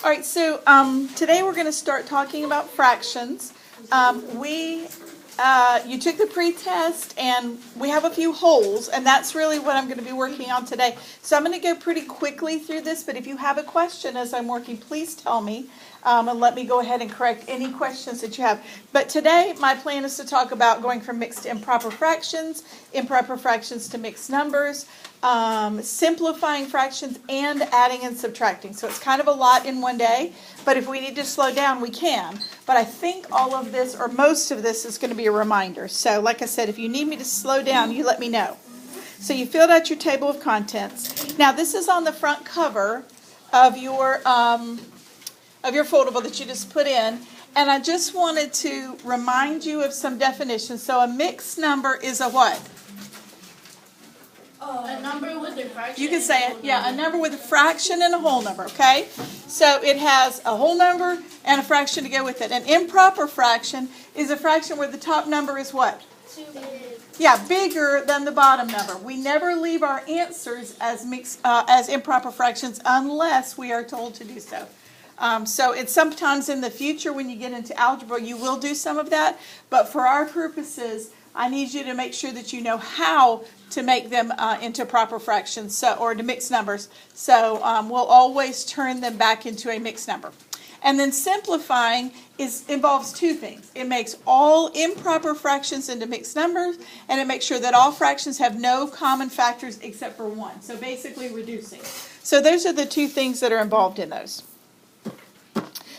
All right, so today we're going to start talking about fractions. You took the pre-test, and we have a few holes, and that's really what I'm going to be working on today. So I'm going to go pretty quickly through this, but if you have a question as I'm working, please tell me, and let me go ahead and correct any questions that you have. But today, my plan is to talk about going from mixed to improper fractions to mixed numbers, simplifying fractions, and adding and subtracting. So it's kind of a lot in one day, but if we need to slow down, we can. But I think all of this, or most of this, is going to be a reminder. So like I said, if you need me to slow down, you let me know. So you filled out your table of contents. Now this is on the front cover of your foldable that you just put in. And I just wanted to remind you of some definitions. So a mixed number is a what? A number with a fraction. You can say it. Yeah, a number with a fraction and a whole number, okay? So it has a whole number and a fraction to go with it. An improper fraction is a fraction where the top number is what? Too big. Yeah, bigger than the bottom number. We never leave our answers as improper fractions unless we are told to do so. So it's sometimes in the future when you get into algebra, you will do some of that. But for our purposes, I need you to make sure that you know how to make them into proper fractions, or to mixed numbers. So we'll always turn them back into a mixed number. And then simplifying involves two things. It makes all improper fractions into mixed numbers, and it makes sure that all fractions have no common factors except for one. So basically reducing. So those are the two things that are involved in those.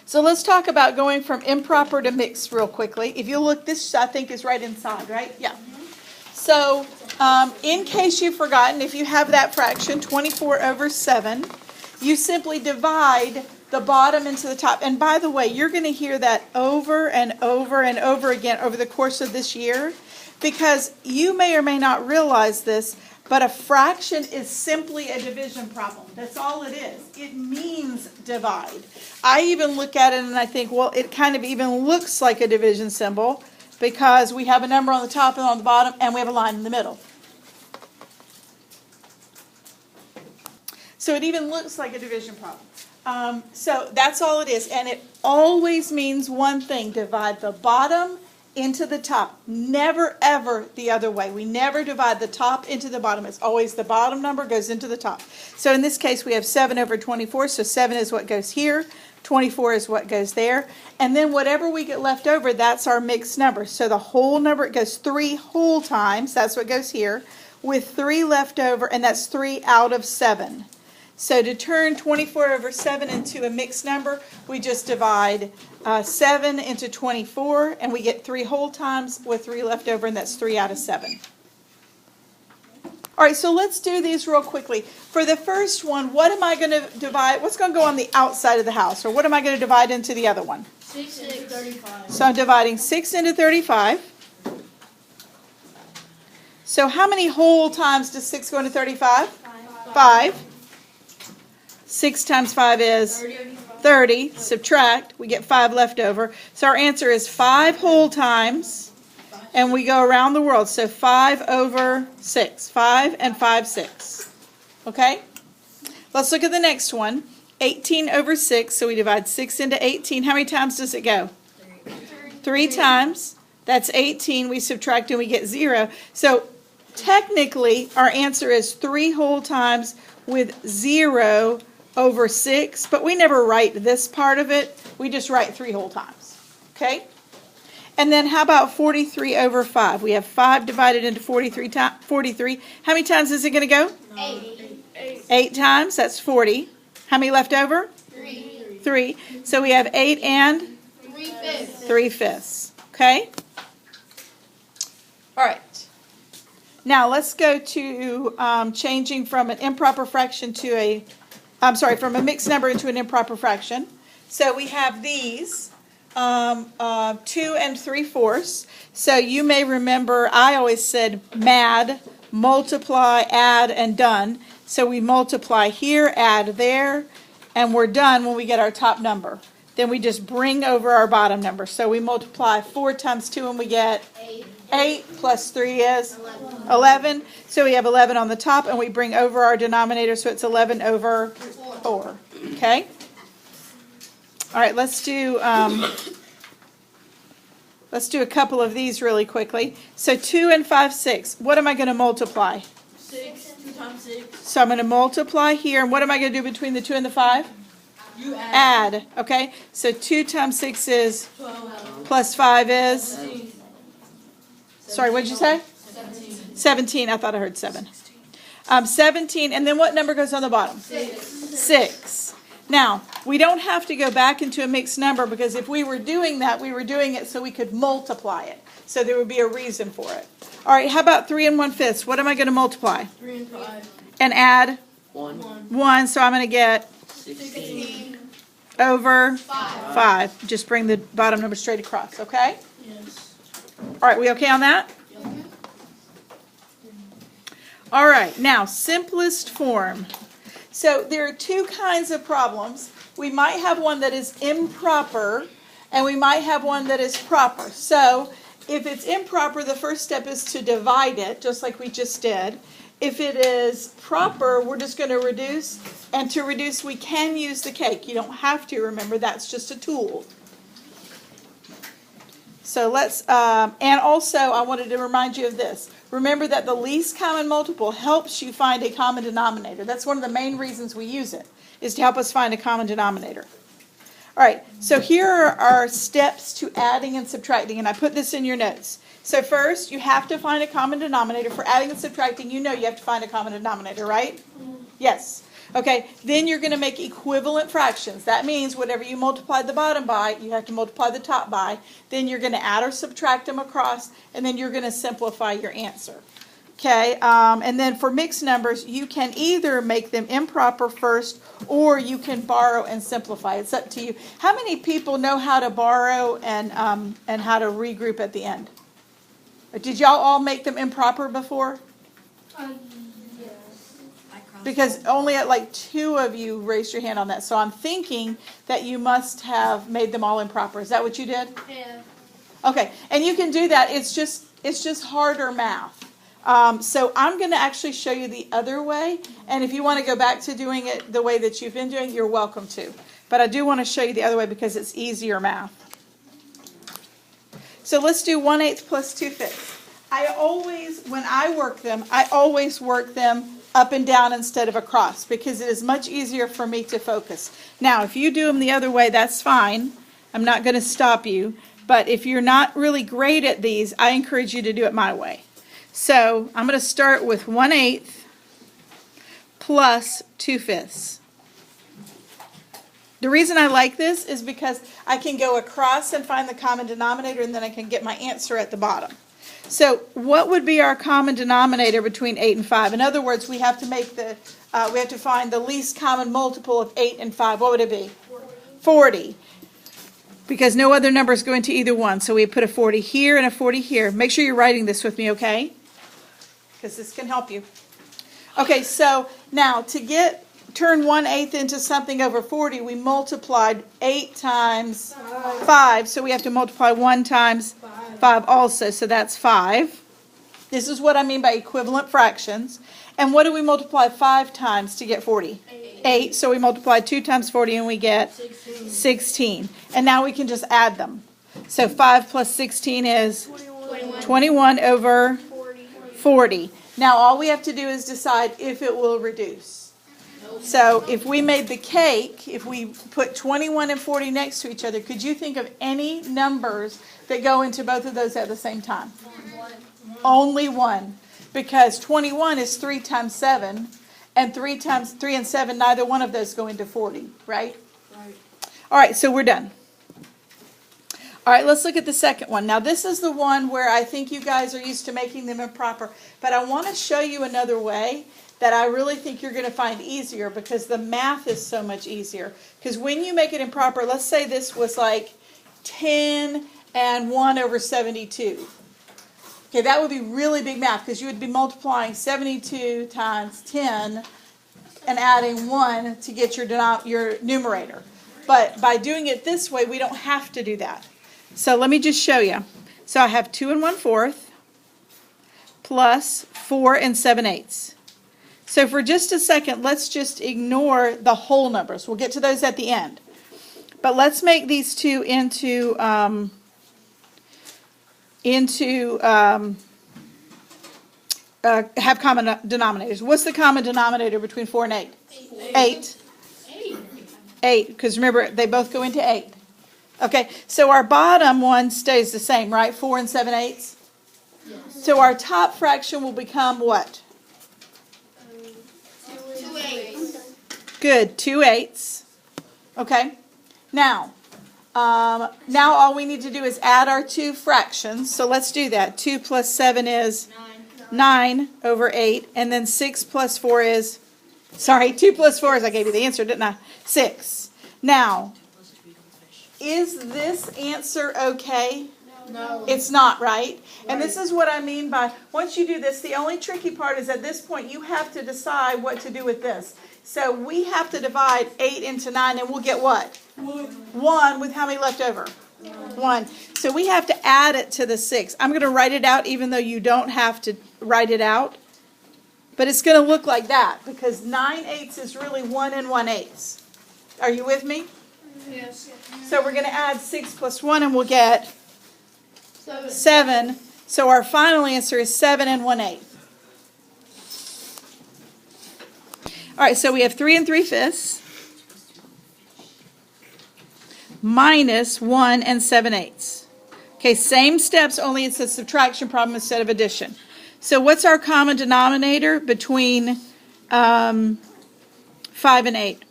So let's talk about going from improper to mixed real quickly. If you look, this I think is right inside, right? Yeah. So in case you've forgotten, if you have that fraction, 24 over 7, you simply divide the bottom into the top. And by the way, you're going to hear that over and over and over again over the course of this year, because you may or may not realize this, but a fraction is simply a division problem. That's all it is. It means divide. I even look at it and I think, well, it kind of even looks like a division symbol because we have a number on the top and on the bottom, and we have a line in the middle. So it even looks like a division problem. So that's all it is. And it always means one thing: divide the bottom into the top. Never, ever the other way. We never divide the top into the bottom. It's always the bottom number goes into the top. So in this case, we have 7 over 24. So 7 is what goes here. 24 is what goes there. And then whatever we get left over, that's our mixed number. So the whole number, it goes 3 whole times. That's what goes here. With 3 left over, and that's 3 out of 7. So to turn 24 over 7 into a mixed number, we just divide 7 into 24, and we get 3 whole times with 3 left over, and that's 3 out of 7. All right, so let's do these real quickly. For the first one, what am I going to divide? What's going to go on the outside of the house? Or what am I going to divide into the other one? 6 into 35. So I'm dividing 6 into 35. So how many whole times does 6 go into 35? 5. 6 times 5 is 30. Subtract. We get 5 left over. So our answer is 5 whole times. And we go around the world. So 5 over 6. 5 and 5, 6. Okay? Let's look at the next one. 18 over 6. So we divide 6 into 18. How many times does it go? 3 times. That's 18. We subtract and we get 0. So technically, our answer is 3 whole times with 0 over 6. But we never write this part of it. We just write 3 whole times. Okay? And then how about 43 over 5? We have 5 divided into 43. How many times is it going to go? 8. 8 times. That's 40. How many left over? 3. So we have 8 and 3/5. Okay? All right. Now let's go to changing from an improper fraction to from a mixed number into an improper fraction. So we have these. 2 and 3/4. So you may remember I always said MAD, multiply, add, and done. So we multiply here, add there, and we're done when we get our top number. Then we just bring over our bottom number. So we multiply 4 times 2 and we get 8 plus 3 is 11. So we have 11 on the top, and we bring over our denominator, so it's 11 over 4. Okay? All right, let's do a couple of these really quickly. So 2 and 5, 6. What am I going to multiply? 6. 2 times 6. So I'm going to multiply here. And what am I going to do between the 2 and the 5? You add. Add. Okay, so 2 times 6 is 12. plus 5 is? 17. Sorry, what did you say? 17. 17. I thought I heard 7. 17. And then what number goes on the bottom? 6. 6. Now, we don't have to go back into a mixed number because if we were doing that, we were doing it so we could multiply it. So there would be a reason for it. All right, how about 3 and 1/5? What am I going to multiply? 3 and 5. And add 1, 1, so I'm going to get 16. over 5. Just bring the bottom number straight across, okay? Yes. All right, we okay on that? All right, now, simplest form. So there are two kinds of problems. We might have one that is improper, and we might have one that is proper. So if it's improper, the first step is to divide it, just like we just did. If it is proper, we're just going to reduce. And to reduce, we can use the cake. You don't have to, remember, that's just a tool. So let's, and also I wanted to remind you of this. Remember that the least common multiple helps you find a common denominator. That's one of the main reasons we use it, is to help us find a common denominator. All right, so here are our steps to adding and subtracting, and I put this in your notes. So first, you have to find a common denominator. For adding and subtracting, you know you have to find a common denominator, right? Yes. Okay, then you're going to make equivalent fractions. That means whatever you multiply the bottom by, you have to multiply the top by. Then you're going to add or subtract them across, and then you're going to simplify your answer. Okay, and then for mixed numbers, you can either make them improper first, or you can borrow and simplify. It's up to you. How many people know how to borrow and how to regroup at the end? Did y'all all make them improper before? Because only like 2 of you raised your hand on that. So I'm thinking that you must have made them all improper. Is that what you did? Yeah. Okay, and you can do that. It's just harder math. So I'm going to actually show you the other way. And if you want to go back to doing it the way that you've been doing, you're welcome to. But I do want to show you the other way because it's easier math. So let's do 1/8 plus 2/5. When I work them, I always work them up and down instead of across because it is much easier for me to focus. Now, if you do them the other way, that's fine. I'm not going to stop you. But if you're not really great at these, I encourage you to do it my way. So I'm going to start with 1/8 plus 2/5. The reason I like this is because I can go across and find the common denominator, and then I can get my answer at the bottom. So what would be our common denominator between 8 and 5? In other words, we have to find the least common multiple of 8 and 5. What would it be? 40. Because no other number is going to either one. So we put a 40 here and a 40 here. Make sure you're writing this with me, okay? Because this can help you. Okay, so now to turn 1/8 into something over 40, we multiplied 8 times 5. So we have to multiply 1 times 5 also. So that's 5. This is what I mean by equivalent fractions. And what do we multiply 5 times to get 40? 8. So we multiply 2 times 40 and we get 16. And now we can just add them. So 5 plus 16 is 21 over 40. Now all we have to do is decide if it will reduce. So if we made the cake, if we put 21 and 40 next to each other, could you think of any numbers that go into both of those at the same time? Only one. Because 21 is 3 times 7, and 3 and 7, neither one of those go into 40, right? Right. All right, so we're done. All right, let's look at the second one. Now, this is the one where I think you guys are used to making them improper, but I want to show you another way that I really think you're going to find easier because the math is so much easier. Because when you make it improper, let's say this was like 10 and 1 over 72. Okay, that would be really big math because you would be multiplying 72 times 10 and adding 1 to get your numerator. But by doing it this way, we don't have to do that. So let me just show you. So I have 2 and 1/4 plus 4 and 7/8. So for just a second, let's just ignore the whole numbers. We'll get to those at the end. But let's make these two into have common denominators. What's the common denominator between 4 and 8? 8. 8, because remember, they both go into 8. Okay, so our bottom one stays the same, right? 4 and 7/8. Yes. So our top fraction will become what? 2 8. Good, 2/8. Okay, now all we need to do is add our two fractions. So let's do that. 2 plus 7 is 9 over 8. And then 6 plus 4 is, 2 plus 4 is, I gave you the answer, didn't I? 6. Now, is this answer okay? No. It's not, right? And this is what I mean by, once you do this, the only tricky part is at this point you have to decide what to do with this. So we have to divide 8 into 9 and we'll get what? 1 with how many left over? 1. So we have to add it to the 6. I'm going to write it out even though you don't have to write it out. But it's going to look like that because 9/8 is really 1 and 1/8. Are you with me? Yes. So we're going to add 6 plus 1 and we'll get 7. 7. So our final answer is 7 and 1/8. All right, so we have 3 3/5 minus 1 7/8. Okay, same steps, only it's a subtraction problem instead of addition. So what's our common denominator between 5 and 8?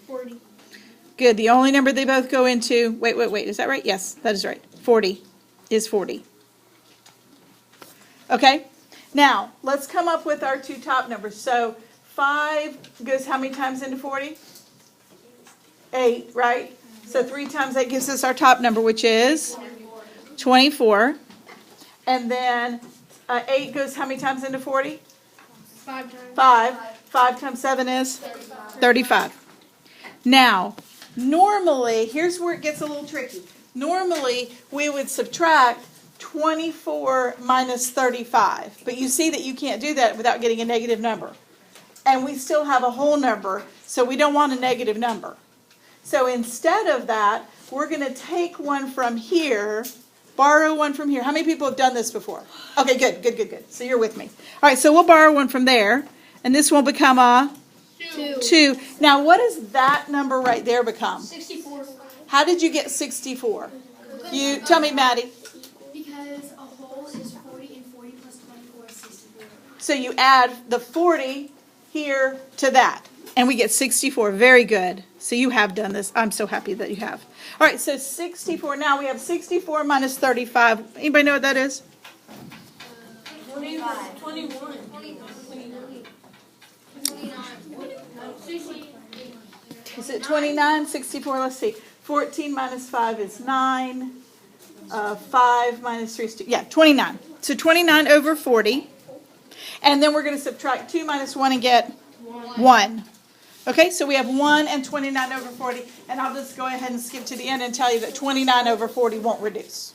40. Good. The only number they both go into, wait, is that right? Yes, that is right. 40 is 40. Okay, now let's come up with our two top numbers. So 5 goes how many times into 40? 8, right? So 3 times 8 gives us our top number, which is 24. And then 8 goes how many times into 40? 5 times. 5. 5 times 7 is 35. Now, normally, here's where it gets a little tricky. Normally, we would subtract 24 minus 35. But you see that you can't do that without getting a negative number. And we still have a whole number, so we don't want a negative number. So instead of that, we're going to take one from here, borrow one from here. How many people have done this before? Okay, good. So you're with me. All right, so we'll borrow one from there, and this will become a 2. Now, what does that number right there become? 64. How did you get 64? You tell me, Maddie. Because a whole is 40 and 40 plus 24 is 64. So you add the 40 here to that, and we get 64. Very good. So you have done this. I'm so happy that you have. All right, so 64. Now we have 64 minus 35. Anybody know what that is? 25. 21. Is it 29? 64, let's see. 14 minus 5 is 9. 5 minus 3 is 2. Yeah, 29. So 29 over 40. And then we're going to subtract 2 minus 1 and get 1. Okay, so we have 1 and 29 over 40. And I'll just go ahead and skip to the end and tell you that 29 over 40 won't reduce.